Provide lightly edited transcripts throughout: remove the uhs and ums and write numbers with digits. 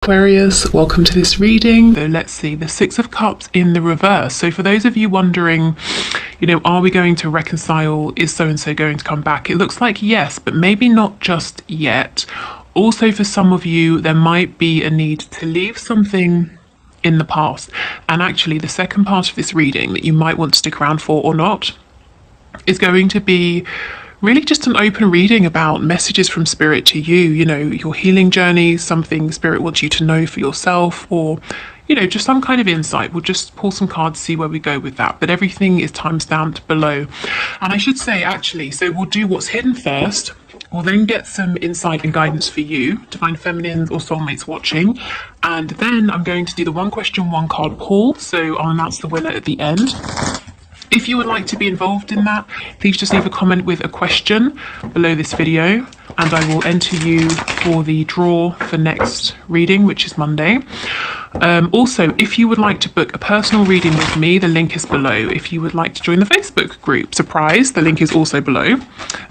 Aquarius, welcome to this reading. So let's see, the Six of Cups in the reverse. So for those of you wondering, are we going to reconcile? Is so-and-so going to come back? It looks like yes, but maybe not just yet. Also, for some of you, there might be a need to leave something in the past. And actually, the second part of this reading that you might want to stick around for or not is going to be really just an open reading about messages from Spirit to you, your healing journey, something Spirit wants you to know for yourself, or, just some kind of insight. We'll just pull some cards, see where we go with that. But everything is timestamped below. And I should say, actually, so we'll do what's hidden first. We'll then get some insight and guidance for you, Divine Feminines or Soulmates watching. And then I'm going to do the one question, one card pull. So I'll announce the winner at the end. If you would like to be involved in that, please just leave a comment with a question below this video and I will enter you for the draw for next reading, which is Monday. Also, if you would like to book a personal reading with me, the link is below. If you would like to join the Facebook group, surprise, the link is also below.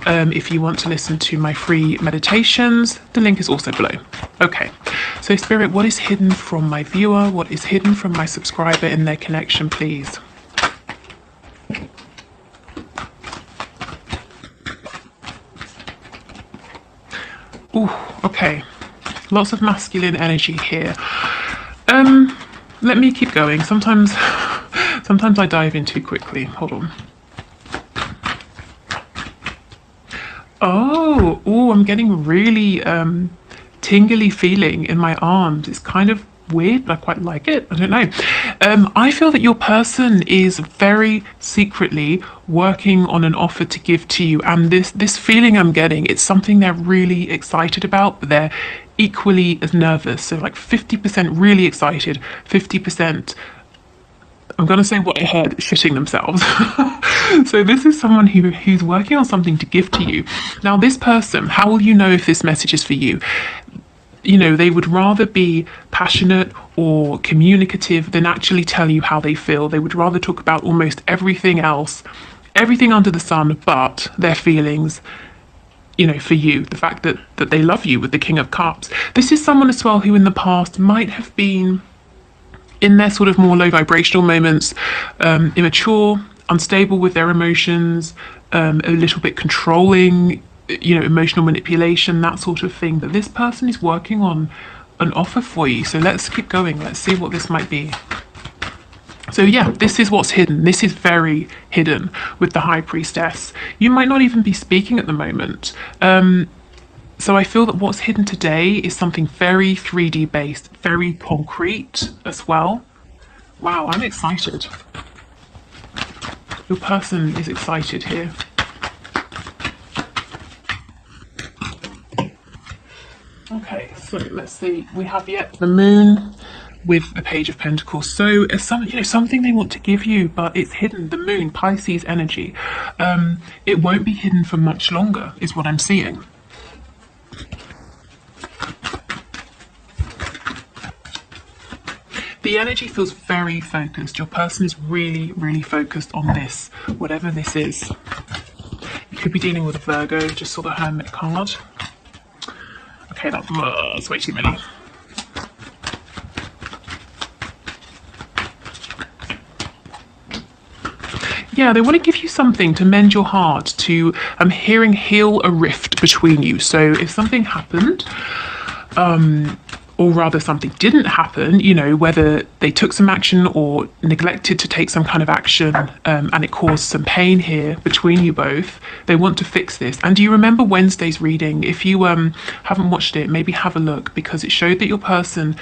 If you want to listen to my free meditations, the link is also below. Okay, so Spirit, what is hidden from my viewer? What is hidden from my subscriber in their connection, please? Ooh, okay. Lots of masculine energy here. Let me keep going. Sometimes I dive in too quickly. Hold on. Oh, I'm getting really tingly feeling in my arms. It's kind of weird, but I quite like it. I don't know. I feel that your person is very secretly working on an offer to give to you, and this feeling I'm getting, it's something they're really excited about, but they're equally as nervous. So like 50% really excited, 50%, I'm gonna say what I heard, shitting themselves. So this is someone who's working on something to give to you. Now this person, how will you know if this message is for you? They would rather be passionate or communicative than actually tell you how they feel. They would rather talk about almost everything else, everything under the sun, but their feelings, for you, the fact that they love you with the King of Cups. This is someone as well who in the past might have been, in their sort of more low vibrational moments, immature, unstable with their emotions, a little bit controlling, emotional manipulation, that sort of thing. But this person is working on an offer for you. So let's keep going. Let's see what this might be. So yeah, this is what's hidden. This is very hidden with the High Priestess. You might not even be speaking at the moment. So I feel that what's hidden today is something very 3D based, very concrete as well. Wow, I'm excited. Your person is excited here. Okay, so let's see. We have yet the Moon with the Page of Pentacles. So something they want to give you, but it's hidden. The Moon, Pisces energy. It won't be hidden for much longer, is what I'm seeing. The energy feels very focused. Your person is really, really focused on this, whatever this is. You could be dealing with a Virgo, just saw the Hermit card. Okay, that's way too many. Yeah, they want to give you something to mend your heart, to, I'm hearing, heal a rift between you. So if something happened, or rather something didn't happen, whether they took some action or neglected to take some kind of action, and it caused some pain here between you both, they want to fix this. And do you remember Wednesday's reading? If you haven't watched it, maybe have a look, because it showed that your person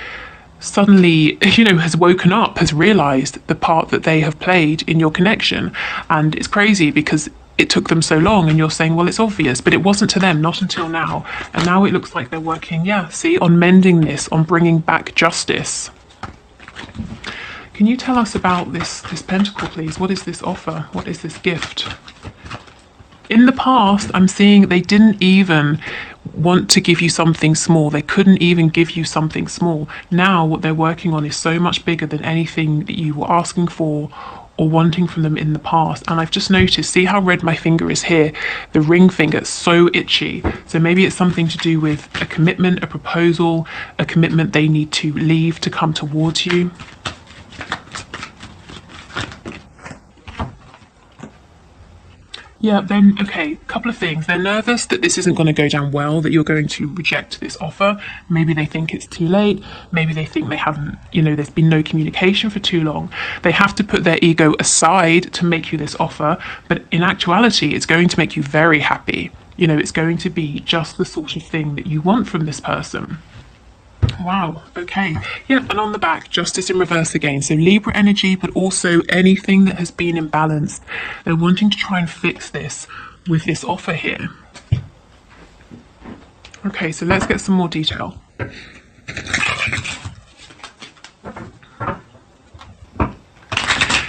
suddenly, has woken up, has realized the part that they have played in your connection. And it's crazy because it took them so long, and you're saying, well, it's obvious, but it wasn't to them, not until now. And now it looks like they're working, on mending this, on bringing back justice. Can you tell us about this pentacle, please? What is this offer? What is this gift? In the past, I'm seeing they didn't even want to give you something small. They couldn't even give you something small. Now what they're working on is so much bigger than anything that you were asking for or wanting from them in the past. And I've just noticed, see how red my finger is here? The ring finger, it's so itchy. So maybe it's something to do with a commitment, a proposal, a commitment they need to leave to come towards you. Yeah, then, okay, a couple of things. They're nervous that this isn't going to go down well, that you're going to reject this offer. Maybe they think it's too late. Maybe they think they haven't, there's been no communication for too long. They have to put their ego aside to make you this offer. But in actuality, it's going to make you very happy. It's going to be just the sort of thing that you want from this person. Wow, okay. Yeah, and on the back, justice in reverse again. So Libra energy, but also anything that has been imbalanced. They're wanting to try and fix this with this offer here. Okay, so let's get some more detail.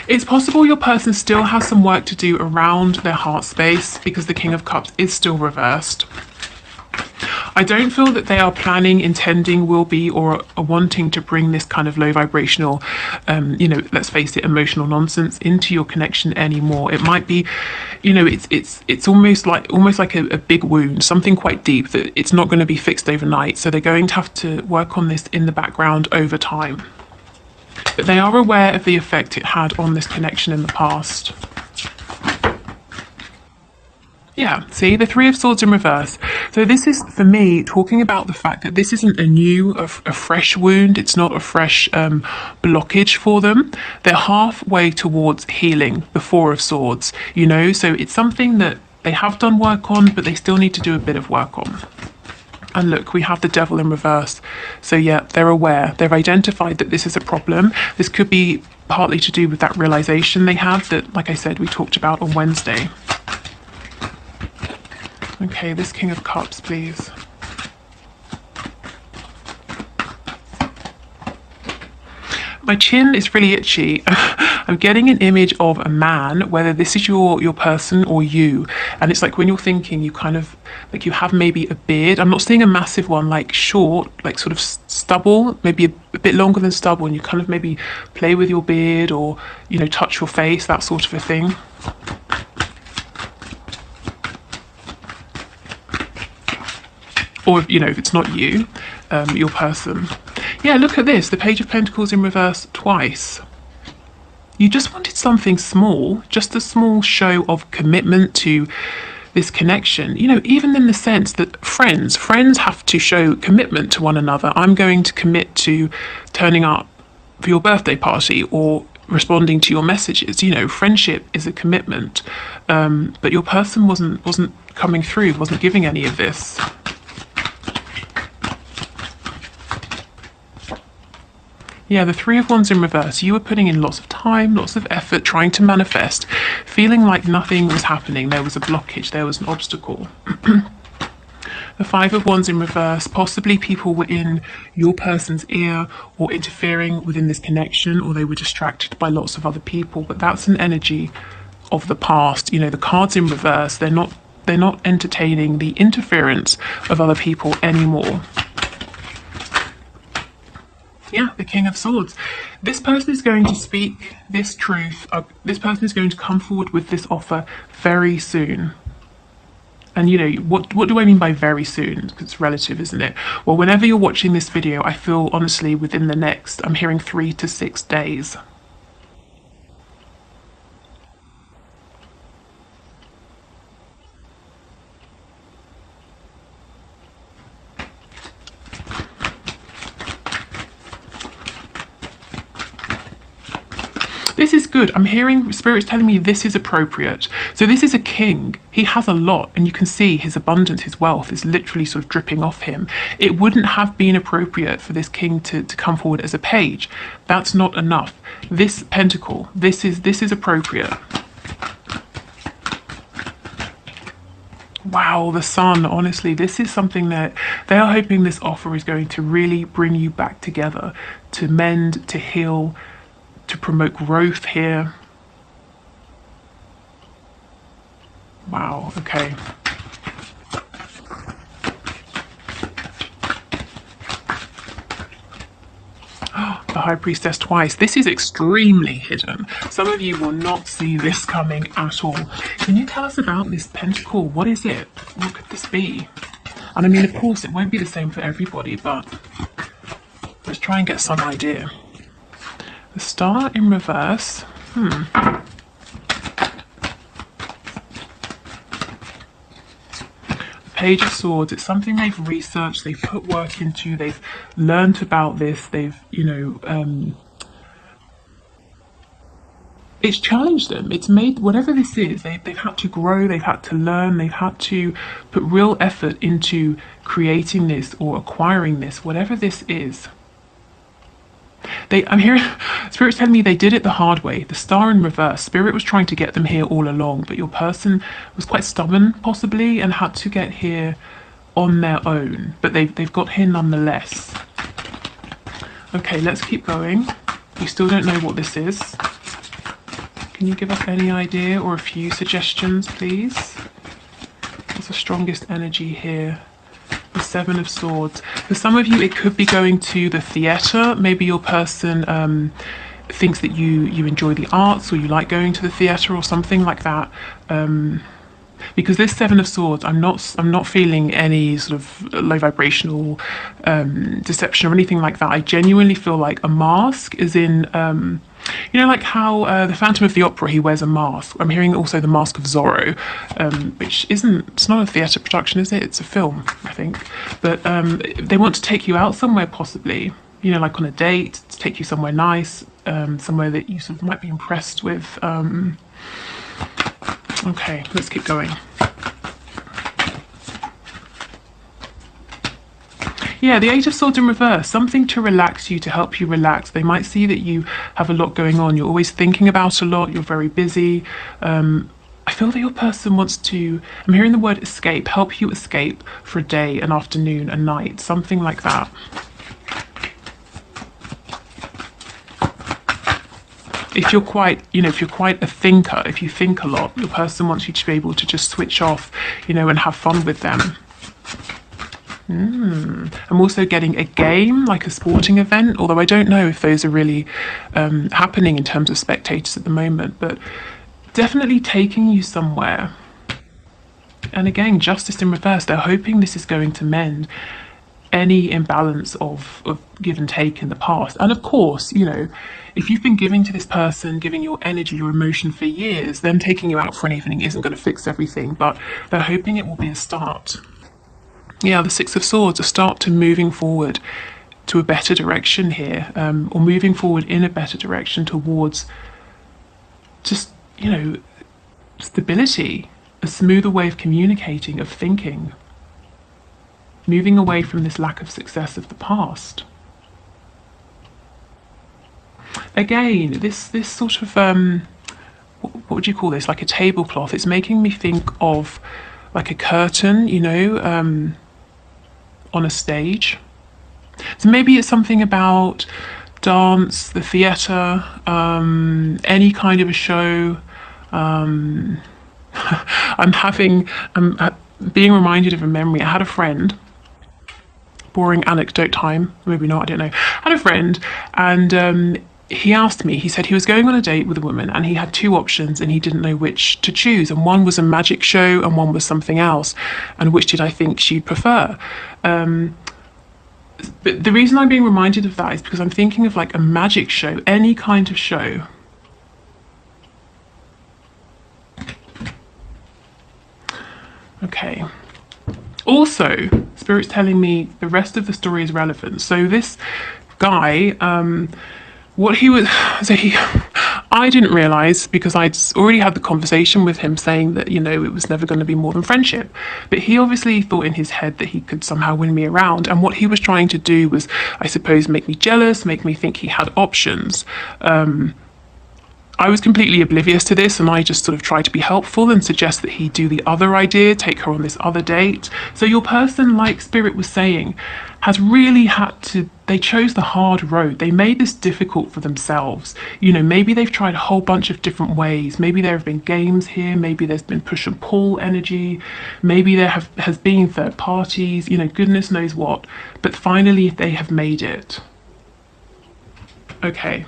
It's possible your person still has some work to do around their heart space because the King of Cups is still reversed. I don't feel that they are planning, intending, will be, or are wanting to bring this kind of low vibrational, let's face it, emotional nonsense into your connection anymore. It might be, it's almost like a big wound, something quite deep that it's not going to be fixed overnight. So they're going to have to work on this in the background over time. But they are aware of the effect it had on this connection in the past. Yeah, see, the Three of Swords in reverse. So this is, for me, talking about the fact that this isn't a fresh wound. It's not a fresh blockage for them. They're halfway towards healing, the Four of Swords, So it's something that they have done work on, but they still need to do a bit of work on. And look, we have the Devil in reverse. So yeah, they're aware. They've identified that this is a problem. This could be partly to do with that realization they had that, like I said, we talked about on Wednesday. Okay, this King of Cups, please. My chin is really itchy. I'm getting an image of a man, whether this is your person or you. And it's like when you're thinking, you kind of, like you have maybe a beard. I'm not seeing a massive one, like short, like sort of stubble, maybe a bit longer than stubble. And you kind of maybe play with your beard or, touch your face, that sort of a thing. Or, if it's not you, your person. Yeah, look at this, the Page of Pentacles in reverse twice. You just wanted something small, just a small show of commitment to this connection. Even in the sense that friends have to show commitment to one another. I'm going to commit to turning up for your birthday party or responding to your messages. Friendship is a commitment. But your person wasn't coming through, wasn't giving any of this. Yeah, the Three of Wands in reverse. You were putting in lots of time, lots of effort, trying to manifest, feeling like nothing was happening. There was a blockage, there was an obstacle. The Five of Wands in reverse. Possibly people were in your person's ear or interfering within this connection, or they were distracted by lots of other people. But that's an energy of the past. The cards in reverse, they're not entertaining the interference of other people anymore. Yeah, the King of Swords. This person is going to speak this truth. This person is going to come forward with this offer very soon. And what do I mean by very soon? Because it's relative, isn't it? Well, whenever you're watching this video, I feel honestly within the next, I'm hearing 3 to 6 days. This is good. I'm hearing spirits telling me this is appropriate. So this is a king. He has a lot, and you can see his abundance, his wealth is literally sort of dripping off him. It wouldn't have been appropriate for this king to come forward as a page. That's not enough. This pentacle, this is appropriate. Wow, the Sun, honestly, this is something that they are hoping this offer is going to really bring you back together, to mend, to heal, to promote growth here. Wow, okay. The High Priestess twice. This is extremely hidden. Some of you will not see this coming at all. Can you tell us about this pentacle? What is it? What could this be? And I mean, of course, it won't be the same for everybody, but let's try and get some idea. The Star in reverse. Page of Swords, it's something they've researched, they've put work into, they've learned about this, they've, it's challenged them. It's made, whatever this is, they've had to grow, they've had to learn, they've had to put real effort into creating this or acquiring this, whatever this is. I'm hearing Spirit's telling me they did it the hard way. The Star in reverse. Spirit was trying to get them here all along, but your person was quite stubborn, possibly, and had to get here on their own. But they've got here nonetheless. Okay, let's keep going. We still don't know what this is. Can you give us any idea or a few suggestions, please? What's the strongest energy here? The Seven of Swords. For some of you, it could be going to the theatre. Maybe your person thinks that you enjoy the arts, or you like going to the theatre or something like that. Because this Seven of Swords, I'm not feeling any sort of low vibrational deception or anything like that. I genuinely feel like a mask is in, like how the Phantom of the Opera, he wears a mask. I'm hearing also the Mask of Zorro, which it's not a theatre production, is it? It's a film, I think. But they want to take you out somewhere, possibly, like on a date, to take you somewhere nice, somewhere that you sort of might be impressed with. Okay, let's keep going. Yeah, the Eight of Swords in reverse, something to relax you, to help you relax. They might see that you have a lot going on. You're always thinking about a lot. You're very busy. I feel that your person wants to, I'm hearing the word escape, help you escape for a day, an afternoon, a night, something like that. If you're quite, if you're quite a thinker, if you think a lot, your person wants you to be able to just switch off, and have fun with them. I'm also getting a game, like a sporting event, although I don't know if those are really happening in terms of spectators at the moment, but definitely taking you somewhere. And again, Justice in reverse, they're hoping this is going to mend any imbalance of give and take in the past. And of course, if you've been giving to this person, giving your energy, your emotion for years, them taking you out for an evening isn't going to fix everything, but they're hoping it will be a start. Yeah, the Six of Swords, a start to moving forward to a better direction here, or moving forward in a better direction towards just, stability, a smoother way of communicating, of thinking, moving away from this lack of success of the past. Again, this sort of, what would you call this, like a tablecloth, it's making me think of like a curtain, on a stage. So maybe it's something about dance, the theatre, any kind of a show. I'm being reminded of a memory. I had a friend, boring anecdote time, maybe not, I don't know. I had a friend, and he asked me, he said he was going on a date with a woman and he had two options and he didn't know which to choose, and one was a magic show and one was something else, and which did I think she'd prefer. But the reason I'm being reminded of that is because I'm thinking of like a magic show, any kind of show. Okay. Also, Spirit's telling me the rest of the story is relevant. So this guy, I didn't realise, because I'd already had the conversation with him saying that, it was never going to be more than friendship. But he obviously thought in his head that he could somehow win me around. And what he was trying to do was, I suppose, make me jealous, make me think he had options. I was completely oblivious to this, and I just sort of tried to be helpful and suggest that he do the other idea, take her on this other date. So your person, like Spirit was saying, has really had to, they chose the hard road. They made this difficult for themselves. Maybe they've tried a whole bunch of different ways. Maybe there have been games here. Maybe there's been push and pull energy. Maybe there has been third parties, goodness knows what. But finally, they have made it. Okay.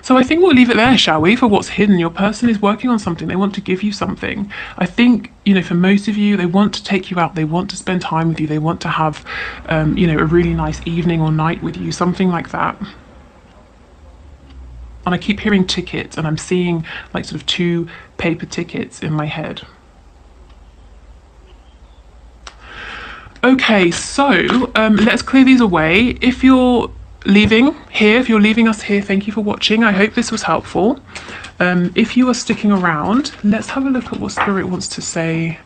So I think we'll leave it there, shall we, for what's hidden. Your person is working on something. They want to give you something. I think, you know, for most of you, they want to take you out. They want to spend time with you. They want to have, you know, a really nice evening or night with you, something like that. And I keep hearing tickets, and I'm seeing like sort of 2 paper tickets in my head. Okay, so let's clear these away. If you're leaving here, if you're leaving us here, thank you for watching. I hope this was helpful. If you are sticking around, let's have a look at what Spirit wants to say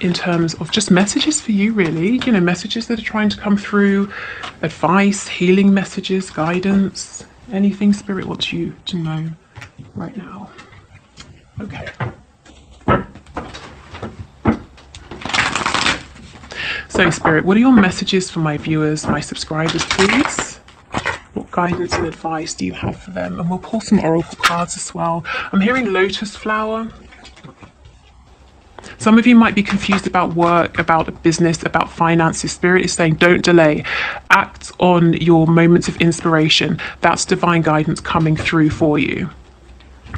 in terms of just messages for you, really. You know, messages that are trying to come through, advice, healing messages, guidance, anything Spirit wants you to know right now. Okay. So, Spirit, what are your messages for my viewers, my subscribers, please? What guidance and advice do you have for them? And we'll pull some oracle cards as well. I'm hearing lotus flower. Some of you might be confused about work, about a business, about finances. Spirit is saying don't delay. Act on your moments of inspiration. That's divine guidance coming through for you.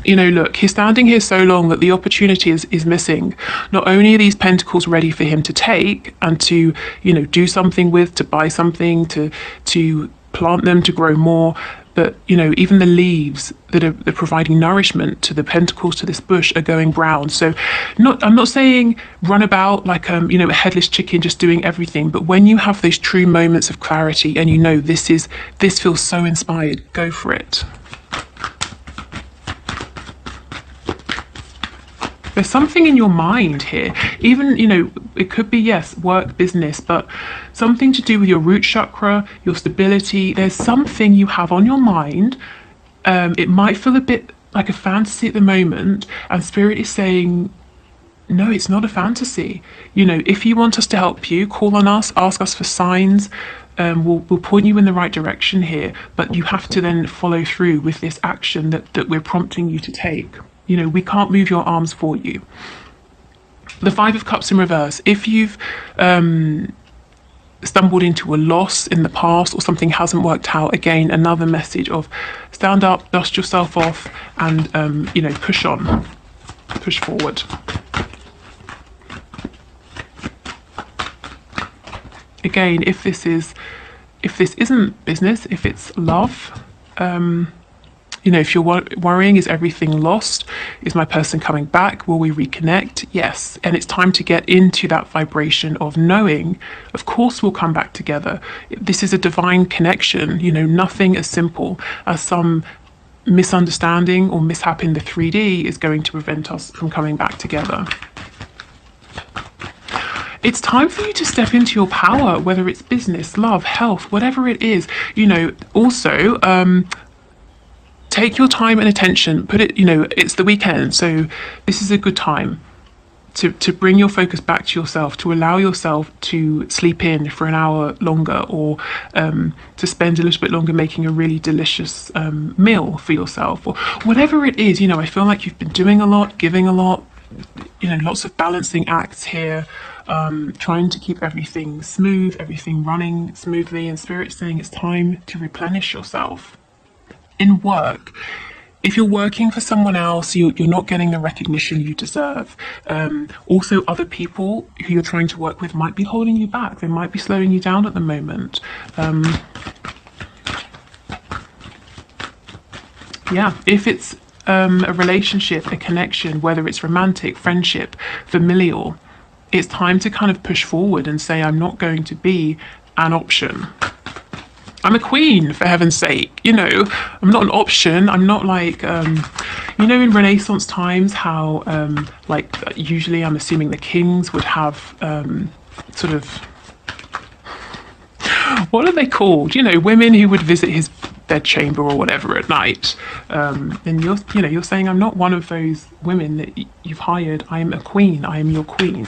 You know, look, he's standing here so long that the opportunity is missing. Not only are these pentacles ready for him to take and to, you know, do something with, to buy something, to plant them, to grow more, but, you know, even the leaves that are providing nourishment to the pentacles, to this bush, are going brown. So I'm not saying run about like, you know, a headless chicken just doing everything. But when you have those true moments of clarity and you know this feels so inspired, go for it. There's something in your mind here, even, you know, it could be, yes, work, business, but something to do with your root chakra, your stability. There's something you have on your mind. It might feel a bit like a fantasy at the moment, and Spirit is saying, no, it's not a fantasy. You know, if you want us to help you, call on us, ask us for signs. We'll point you in the right direction here, but you have to then follow through with this action that we're prompting you to take. You know, we can't move your arms for you. The 5 of Cups in reverse. If you've stumbled into a loss in the past or something hasn't worked out, again, another message of stand up, dust yourself off, and, you know, push on, push forward. Again, if this isn't business, if it's love, you know, if you're worrying, is everything lost? Is my person coming back? Will we reconnect? Yes. And it's time to get into that vibration of knowing, of course, we'll come back together. This is a divine connection, you know, nothing as simple as some misunderstanding or mishap in the 3D is going to prevent us from coming back together. It's time for you to step into your power, whether it's business, love, health, whatever it is. You know, also, take your time and attention, put it, you know, it's the weekend, so this is a good time to bring your focus back to yourself, to allow yourself to sleep in for an hour longer, or to spend a little bit longer making a really delicious meal for yourself, or whatever it is. You know, I feel like you've been doing a lot, giving a lot, you know, lots of balancing acts here, trying to keep everything smooth, everything running smoothly, and Spirit saying it's time to replenish yourself. In work, if you're working for someone else, you're not getting the recognition you deserve. Also, other people who you're trying to work with might be holding you back. They might be slowing you down at the moment. Yeah, if it's a relationship, a connection, whether it's romantic, friendship, familial, it's time to kind of push forward and say, I'm not going to be an option. I'm a queen, for heaven's sake. You know, I'm not an option. I'm not like, you know, in Renaissance times, how, like, usually I'm assuming the kings would have sort of, what are they called? You know, women who would visit his bedchamber or whatever at night. And you're saying, I'm not one of those women that you've hired. I am a queen. I am your queen.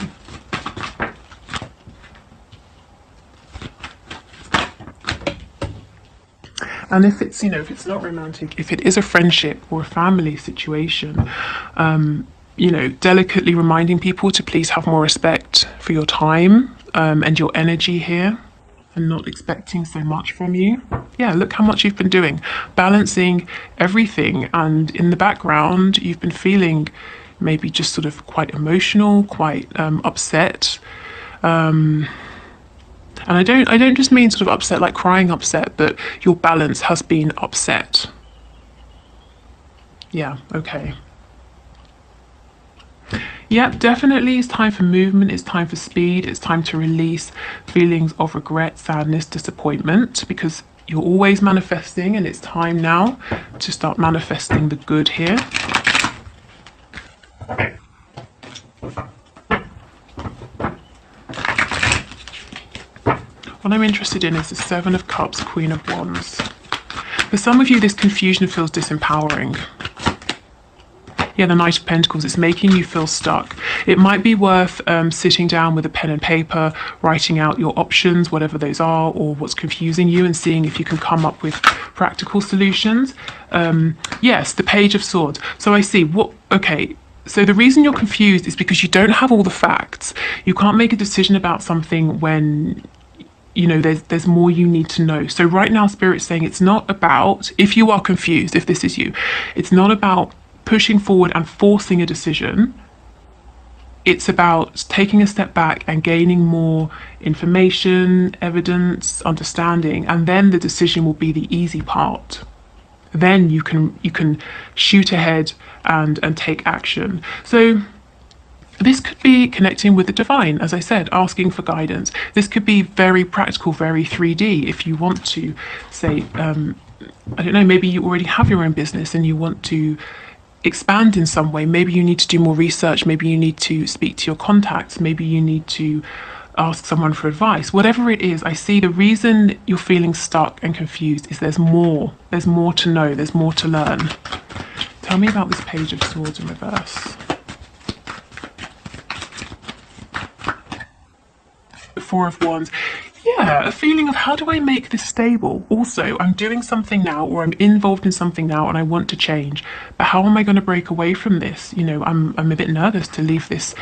And if it's, you know, if it's not romantic, if it is a friendship or a family situation, you know, delicately reminding people to please have more respect for your time and your energy here. and not expecting so much from you. Yeah, look how much you've been doing, balancing everything, and in the background you've been feeling maybe just sort of quite emotional, quite upset. And I don't just mean sort of upset like crying upset, but your balance has been upset. Yeah, okay. Yep, definitely it's time for movement, it's time for speed, it's time to release feelings of regret, sadness, disappointment, because you're always manifesting, and it's time now to start manifesting the good here. What I'm interested in is the Seven of Cups, Queen of Wands. For some of you, this confusion feels disempowering. Yeah, the Knight of Pentacles, it's making you feel stuck. It might be worth sitting down with a pen and paper, writing out your options, whatever those are, or what's confusing you, and seeing if you can come up with practical solutions. Yes, the Page of Swords. So I see, okay, so the reason you're confused is because you don't have all the facts. You can't make a decision about something when you know there's more you need to know. So right now Spirit's saying it's not about, if you are confused, if this is you, it's not about pushing forward and forcing a decision. It's about taking a step back and gaining more information, evidence, understanding, and then the decision will be the easy part. Then you can shoot ahead and take action. So this could be connecting with the divine, as I said, asking for guidance. This could be very practical, very 3D. If you want to say, I don't know, maybe you already have your own business and you want to expand in some way. Maybe you need to do more research. Maybe you need to speak to your contacts. Maybe you need to ask someone for advice. Whatever it is, I see the reason you're feeling stuck and confused is there's more. There's more to know. There's more to learn. Tell me about this Page of Swords in reverse. The Four of Wands. Yeah, a feeling of how do I make this stable? Also, I'm doing something now, or I'm involved in something now and I want to change. But how am I going to break away from this? You know, I'm a bit nervous to leave this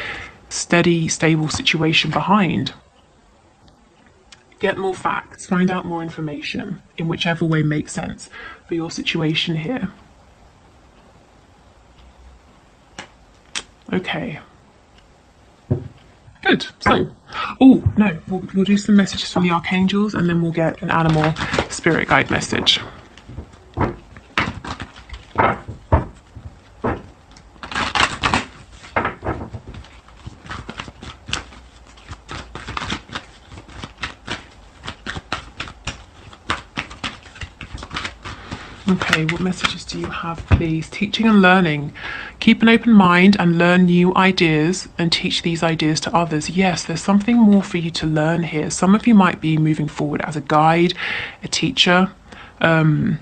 steady, stable situation behind. Get more facts, find out more information in whichever way makes sense for your situation here. Okay. Good. So, oh no, we'll do some messages from the archangels, and then we'll get an animal spirit guide message. Okay, what messages do you have, please? Teaching and learning. Keep an open mind and learn new ideas and teach these ideas to others. Yes, there's something more for you to learn here. Some of you might be moving forward as a guide, a teacher, someone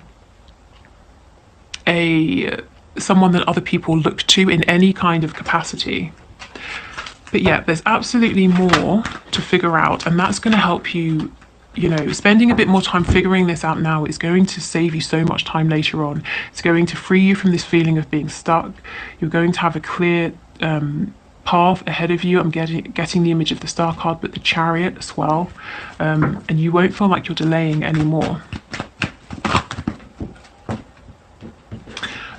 that other people look to in any kind of capacity. But yeah, there's absolutely more to figure out, and that's going to help you. You know, spending a bit more time figuring this out now is going to save you so much time later on. It's going to free you from this feeling of being stuck. You're going to have a clear path ahead of you. I'm getting the image of the Star card, but the Chariot as well. And you won't feel like you're delaying anymore.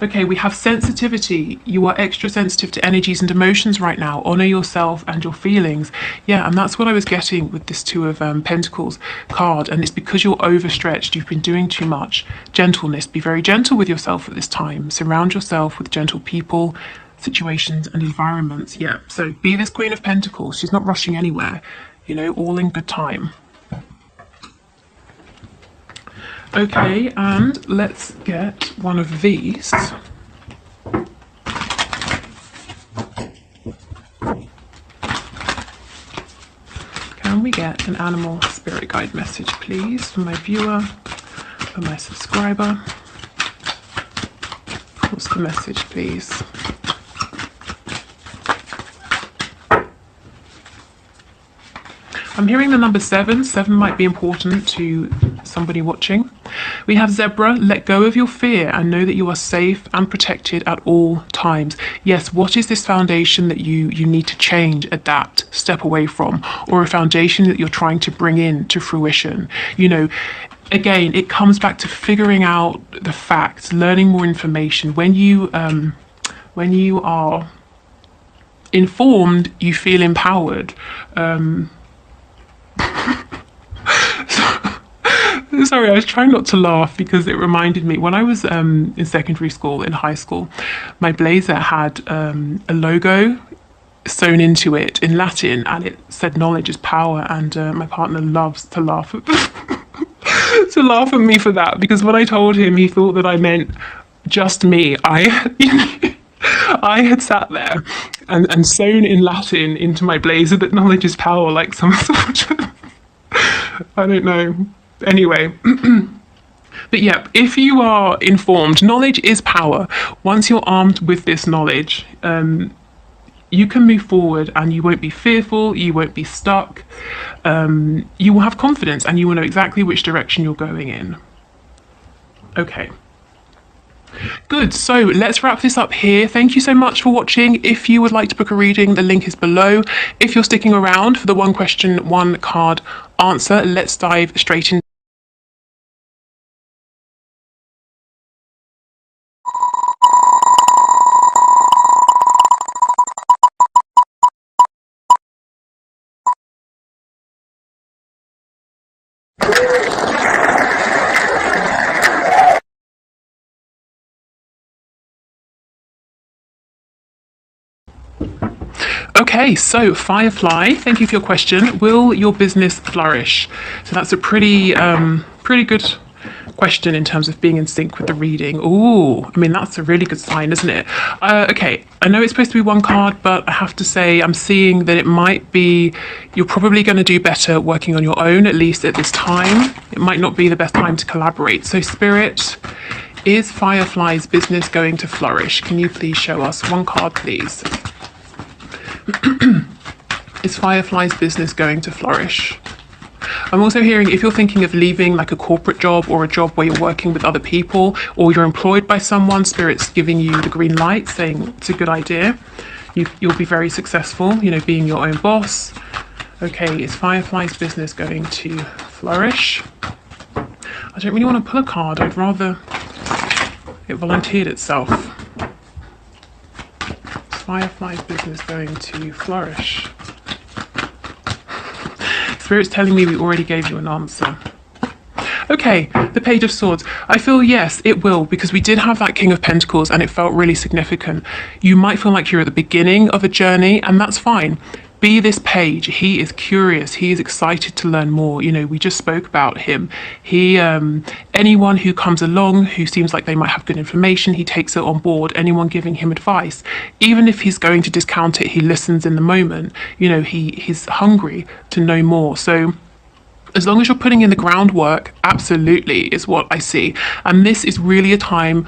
Okay, we have sensitivity. You are extra sensitive to energies and emotions right now. Honor yourself and your feelings. Yeah, and that's what I was getting with this Two of Pentacles card. And it's because you're overstretched. You've been doing too much. Gentleness. Be very gentle with yourself at this time. Surround yourself with gentle people, situations and environments. Yeah, so be this Queen of Pentacles. She's not rushing anywhere. You know, all in good time. Okay, and let's get one of these. Can we get an animal spirit guide message, please, for my viewer, for my subscriber? What's the message, please? I'm hearing the number 7. 7 might be important to somebody watching. We have Zebra, let go of your fear and know that you are safe and protected at all times. Yes, what is this foundation that you need to change, adapt, step away from, or a foundation that you're trying to bring in to fruition? You know, again, it comes back to figuring out the facts, learning more information. When you are informed, you feel empowered. Sorry, I was trying not to laugh because it reminded me when I was in secondary school, in high school, my blazer had a logo sewn into it in Latin, and it said "knowledge is power." And my partner loves to laugh at to laugh at me for that, because when I told him, he thought that I meant just me. I had sat there and sewn in Latin into my blazer that knowledge is power, like some sort of I don't know. Anyway, but yeah, if you are informed, knowledge is power. Once you're armed with this knowledge, you can move forward and you won't be fearful, you won't be stuck. You will have confidence and you will know exactly which direction you're going in. Okay. Good, so let's wrap this up here. Thank you so much for watching. If you would like to book a reading, the link is below. If you're sticking around for the one question, one card answer, let's dive straight in. Okay, so Firefly, thank you for your question. Will your business flourish? So that's a pretty good question in terms of being in sync with the reading. Ooh, I mean, that's a really good sign, isn't it? Okay, I know it's supposed to be one card, but I have to say I'm seeing that it might be, you're probably going to do better working on your own, at least at this time. It might not be the best time to collaborate. So Spirit, is Firefly's business going to flourish? Can you please show us one card, please? Is Firefly's business going to flourish? I'm also hearing if you're thinking of leaving like a corporate job or a job where you're working with other people or you're employed by someone, Spirit's giving you the green light, saying it's a good idea. You'll be very successful, you know, being your own boss. Okay, is Firefly's business going to flourish? I don't really want to pull a card. I'd rather it volunteered itself. Firefly's business going to flourish? Spirit's telling me we already gave you an answer. Okay, the Page of Swords. I feel yes, it will, because we did have that King of Pentacles and it felt really significant. You might feel like you're at the beginning of a journey, and that's fine. Be this page. He is curious. He is excited to learn more. You know, we just spoke about him. Anyone who comes along who seems like they might have good information, he takes it on board. Anyone giving him advice, even if he's going to discount it, he listens in the moment. You know, he's hungry to know more. So as long as you're putting in the groundwork, absolutely is what I see. And this is really a time